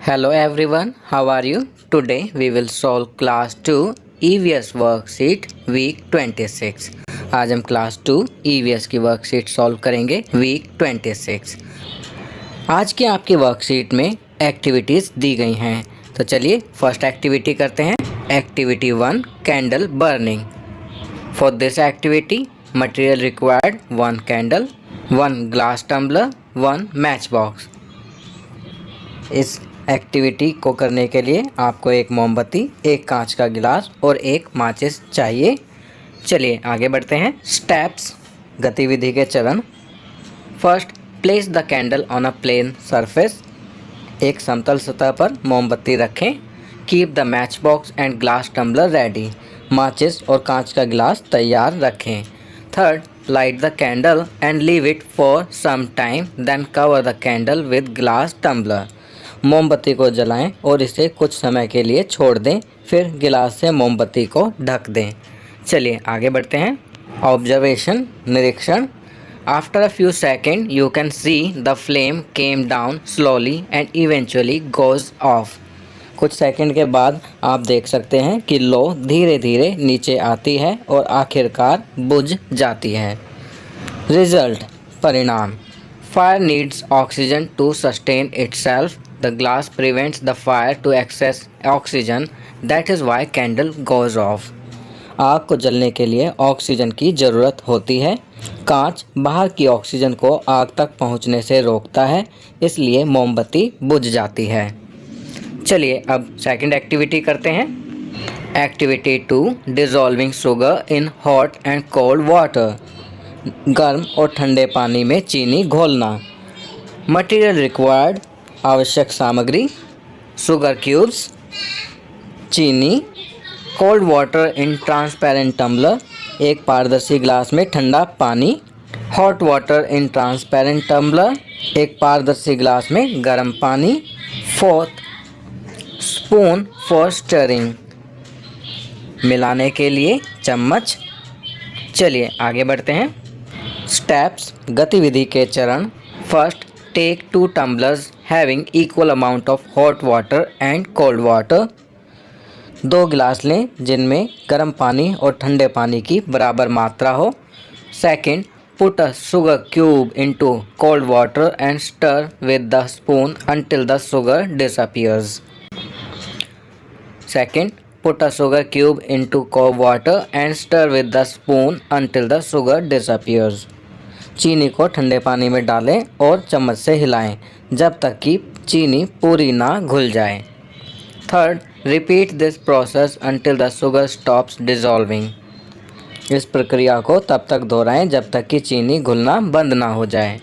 Hello everyone, how are you? Today we will solve class 2 EVS worksheet week 26. आज हम class 2 EVS की worksheet solve करेंगे week 26। आज की आपकी वर्कशीट में एक्टिविटीज़ दी गई हैं, तो चलिए फर्स्ट एक्टिविटी करते हैं। Activity 1 candle burning. For this activity material required 1 candle, 1 glass tumbler, 1 match box. इस एक्टिविटी को करने के लिए आपको एक मोमबत्ती, एक कांच का गिलास और एक माचिस चाहिए। चलिए आगे बढ़ते हैं। स्टेप्स, गतिविधि के चरण। First, place the candle on a plane surface. एक समतल सतह पर मोमबत्ती रखें। Keep the match box and glass tumbler ready. माचिस और कांच का गिलास तैयार रखें। Third, light the candle and leave it for some time, then cover the candle with glass tumbler. मोमबत्ती को जलाएं और इसे कुछ समय के लिए छोड़ दें, फिर गिलास से मोमबत्ती को ढक दें। चलिए आगे बढ़ते हैं। ऑब्जर्वेशन, निरीक्षण। After a few second you can see the flame came down slowly and eventually goes off. कुछ सेकंड के बाद आप देख सकते हैं कि लो धीरे धीरे नीचे आती है और आखिरकार बुझ जाती है। रिजल्ट, परिणाम। Fire needs oxygen to sustain itself. The glass prevents the fire to access oxygen. That is why candle goes off. आग को जलने के लिए ऑक्सीजन की ज़रूरत होती है। कांच बाहर की ऑक्सीजन को आग तक पहुंचने से रोकता है, इसलिए मोमबत्ती बुझ जाती है। चलिए अब सेकंड एक्टिविटी करते हैं। Activity 2 dissolving sugar in hot and cold water. गर्म और ठंडे पानी में चीनी घोलना। मटेरियल रिक्वायर्ड, आवश्यक सामग्री, शुगर क्यूब्स, चीनी, cold water in transparent tumbler, एक पारदर्शी ग्लास में ठंडा पानी, hot water in transparent tumbler, एक पारदर्शी ग्लास में गर्म पानी। फोर्थ, स्पून फॉर स्टरिंग, मिलाने के लिए चम्मच। चलिए आगे बढ़ते हैं। स्टेप्स, गतिविधि के चरण। First, take 2 tumblers having equal amount of hot water and cold water। 2 गिलास लें जिनमें गर्म पानी और ठंडे पानी की बराबर मात्रा हो। Second, put a sugar cube into cold water and stir with the spoon until the sugar disappears। Second, put a sugar cube into cold water and stir with the spoon until the sugar disappears। चीनी को ठंडे पानी में डालें और चम्मच से हिलाएं जब तक कि चीनी पूरी ना घुल जाए। Third, repeat this process until the sugar stops dissolving. इस प्रक्रिया को तब तक दोहराएं जब तक कि चीनी घुलना बंद ना हो जाए।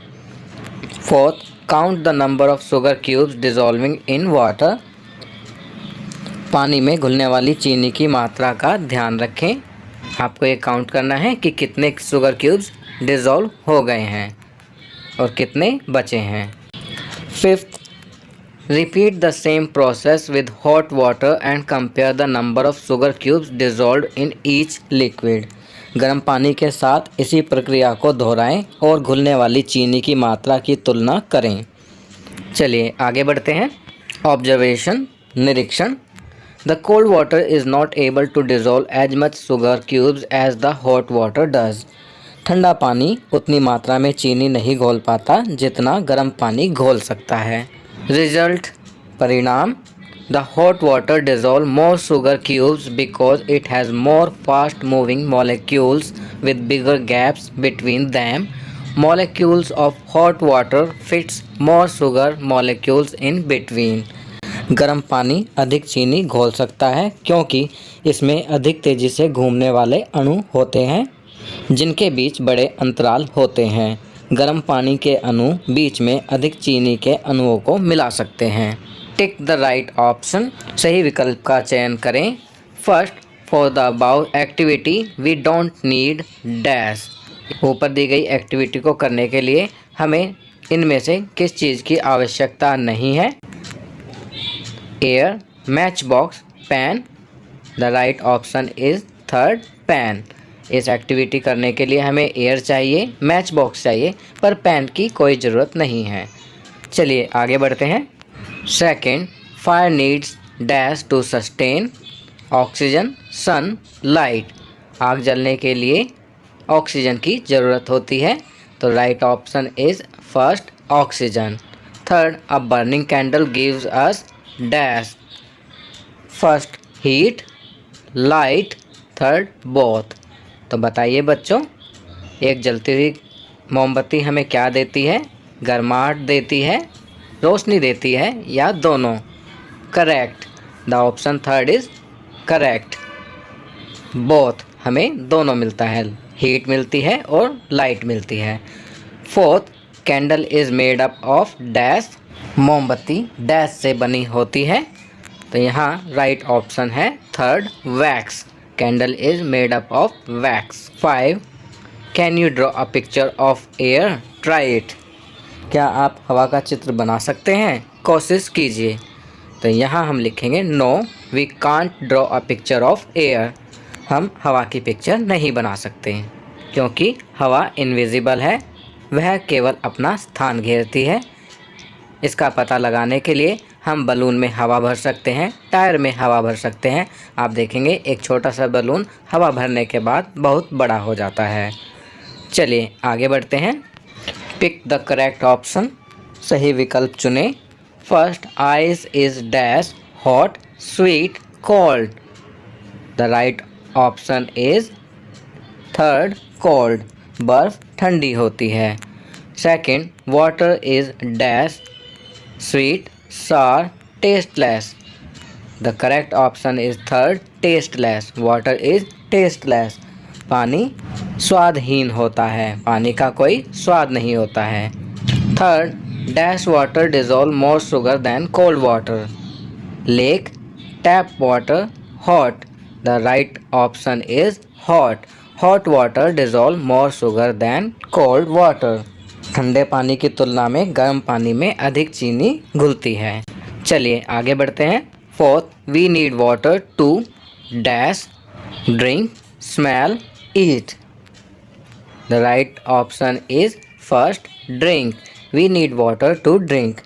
Fourth, count the number of sugar cubes dissolving in water. पानी में घुलने वाली चीनी की मात्रा का ध्यान रखें। आपको ये काउंट करना है कि कितने शुगर क्यूब्स डिज़ोल्व हो गए हैं और कितने बचे हैं। Fifth, repeat the same process with hot water and compare the number of sugar cubes dissolved in each liquid. गर्म पानी के साथ इसी प्रक्रिया को दोहराएं और घुलने वाली चीनी की मात्रा की तुलना करें। चलिए आगे बढ़ते हैं। ऑब्जर्वेशन, निरीक्षण। The cold water is not able to dissolve as much sugar cubes as the hot water does. ठंडा पानी उतनी मात्रा में चीनी नहीं घोल पाता जितना गर्म पानी घोल सकता है। रिजल्ट, परिणाम। The hot water dissolve more sugar cubes because it has more fast moving molecules with bigger gaps between them. Molecules of hot water fits more sugar molecules in between. गर्म पानी अधिक चीनी घोल सकता है क्योंकि इसमें अधिक तेज़ी से घूमने वाले अणु होते हैं जिनके बीच बड़े अंतराल होते हैं। गर्म पानी के अणु बीच में अधिक चीनी के अणुओं को मिला सकते हैं। टिक द राइट ऑप्शन, सही विकल्प का चयन करें। First, for the above activity we don't need dash. ऊपर दी गई एक्टिविटी को करने के लिए हमें इनमें से किस चीज़ की आवश्यकता नहीं है? Air, match box, pen. The right option is third, pen. इस एक्टिविटी करने के लिए हमें एयर चाहिए, मैच बॉक्स चाहिए, पर पेन की कोई ज़रूरत नहीं है। चलिए आगे बढ़ते हैं। Second, fire needs dash to sustain oxygen sunlight. आग जलने के लिए ऑक्सीजन की ज़रूरत होती है, तो right option is first oxygen. Third, a burning candle gives us dash, first heat, light, third both. तो बताइए बच्चों, एक जलती हुई मोमबत्ती हमें क्या देती है? गर्माहट देती है, रोशनी देती है, या दोनों? Correct, the option third is correct. Both, हमें दोनों मिलता है, हीट मिलती है और लाइट मिलती है। Fourth, candle is made up of dash, मोमबत्ती डैश से बनी होती है, तो यहाँ राइट ऑप्शन है third wax. Candle is made up of wax. 5, can you draw a picture of air? Try it. क्या आप हवा का चित्र बना सकते हैं? कोशिश कीजिए। तो यहाँ हम लिखेंगे no we can't draw a picture of air. हम हवा की पिक्चर नहीं बना सकते हैं, क्योंकि हवा इनविजिबल है, वह केवल अपना स्थान घेरती है। इसका पता लगाने के लिए हम बलून में हवा भर सकते हैं, टायर में हवा भर सकते हैं। आप देखेंगे एक छोटा सा बलून हवा भरने के बाद बहुत बड़ा हो जाता है। चलिए आगे बढ़ते हैं। पिक द करेक्ट ऑप्शन, सही विकल्प चुनें। First, ice is dash hot sweet cold. The right option is third cold, बर्फ ठंडी होती है। Second, water is dash sweet sour tasteless. The correct option is third tasteless. Water is tasteless. पानी स्वादहीन होता है, पानी का कोई स्वाद नहीं होता है। Third, dash water dissolve more sugar than cold water. Lake, tap water, hot. The right option is hot. Hot water dissolve more sugar than cold water. ठंडे पानी की तुलना में गर्म पानी में अधिक चीनी घुलती है। चलिए आगे बढ़ते हैं। Fourth, we need water to dash drink smell eat. The right option is first drink. We need water to drink.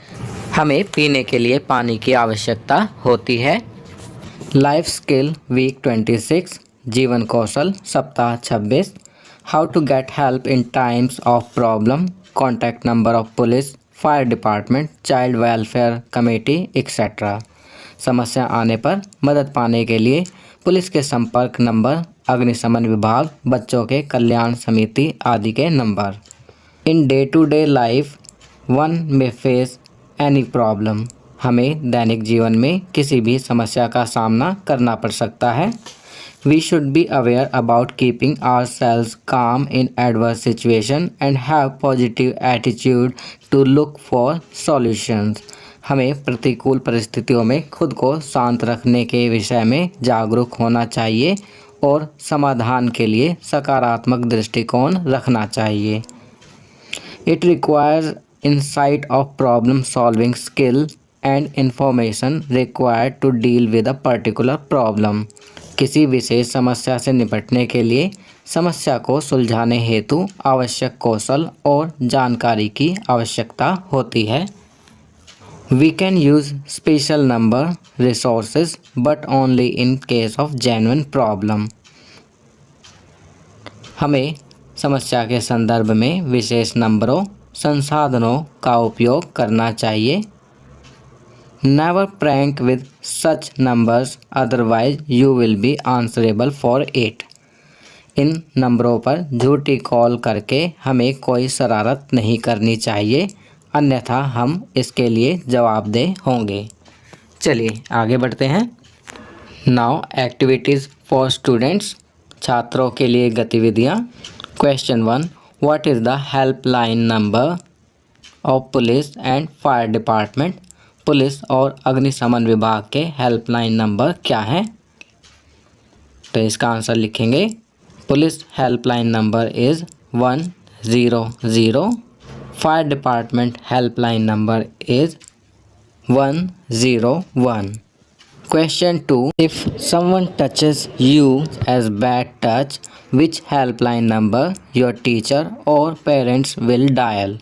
हमें पीने के लिए पानी की आवश्यकता होती है। लाइफ स्किल वीक 26, जीवन कौशल सप्ताह 26। How to get help in times of problem, contact number of police, fire department, child welfare committee etcetera. समस्या आने पर मदद पाने के लिए पुलिस के संपर्क नंबर, अग्निशमन विभाग, बच्चों के कल्याण समिति आदि के नंबर। In day to day life one may face any problem. हमें दैनिक जीवन में किसी भी समस्या का सामना करना पड़ सकता है। We should be aware about keeping ourselves calm in adverse situation and have positive attitude to look for solutions. हमें प्रतिकूल परिस्थितियों में खुद को शांत रखने के विषय में जागरूक होना चाहिए और समाधान के लिए सकारात्मक दृष्टिकोण रखना चाहिए। It requires insight of problem solving skill and information required to deal with a particular problem. किसी विशेष समस्या से निपटने के लिए समस्या को सुलझाने हेतु आवश्यक कौशल और जानकारी की आवश्यकता होती है। We can use special number resources but only in case of genuine problem. हमें समस्या के संदर्भ में विशेष नंबरों संसाधनों का उपयोग करना चाहिए। Never prank with such numbers, otherwise you will be answerable for it. इन नंबरों पर झूठी कॉल करके हमें कोई शरारत नहीं करनी चाहिए, अन्यथा हम इसके लिए जवाबदेह होंगे। चलिए आगे बढ़ते हैं। नाउ एक्टिविटीज़ फॉर स्टूडेंट्स, छात्रों के लिए गतिविधियाँ। Question 1, what is the helpline number of police and fire department? Police और अग्निशमन विभाग के हेल्पलाइन नंबर क्या हैं? तो इसका आंसर लिखेंगे। Police helpline number is 100। Fire department helpline number is 101। Question 2, if someone touches you as bad touch, which helpline number your teacher or parents will dial?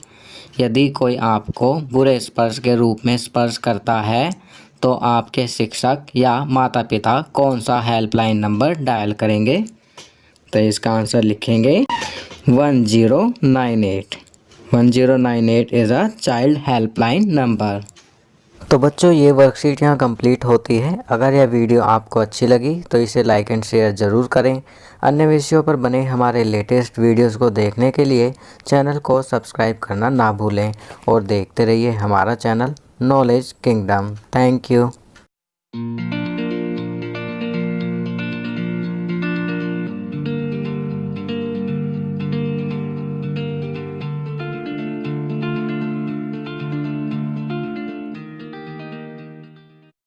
यदि कोई आपको बुरे स्पर्श के रूप में स्पर्श करता है तो आपके शिक्षक या माता पिता कौन सा हेल्पलाइन नंबर डायल करेंगे? तो इसका आंसर लिखेंगे 1098। 1098 is a child helpline number. तो बच्चों ये वर्कशीट यहाँ कंप्लीट होती है। अगर यह वीडियो आपको अच्छी लगी तो इसे लाइक एंड शेयर ज़रूर करें। अन्य विषयों पर बने हमारे लेटेस्ट वीडियोस को देखने के लिए चैनल को सब्सक्राइब करना ना भूलें और देखते रहिए हमारा channel knowledge kingdom. Thank you.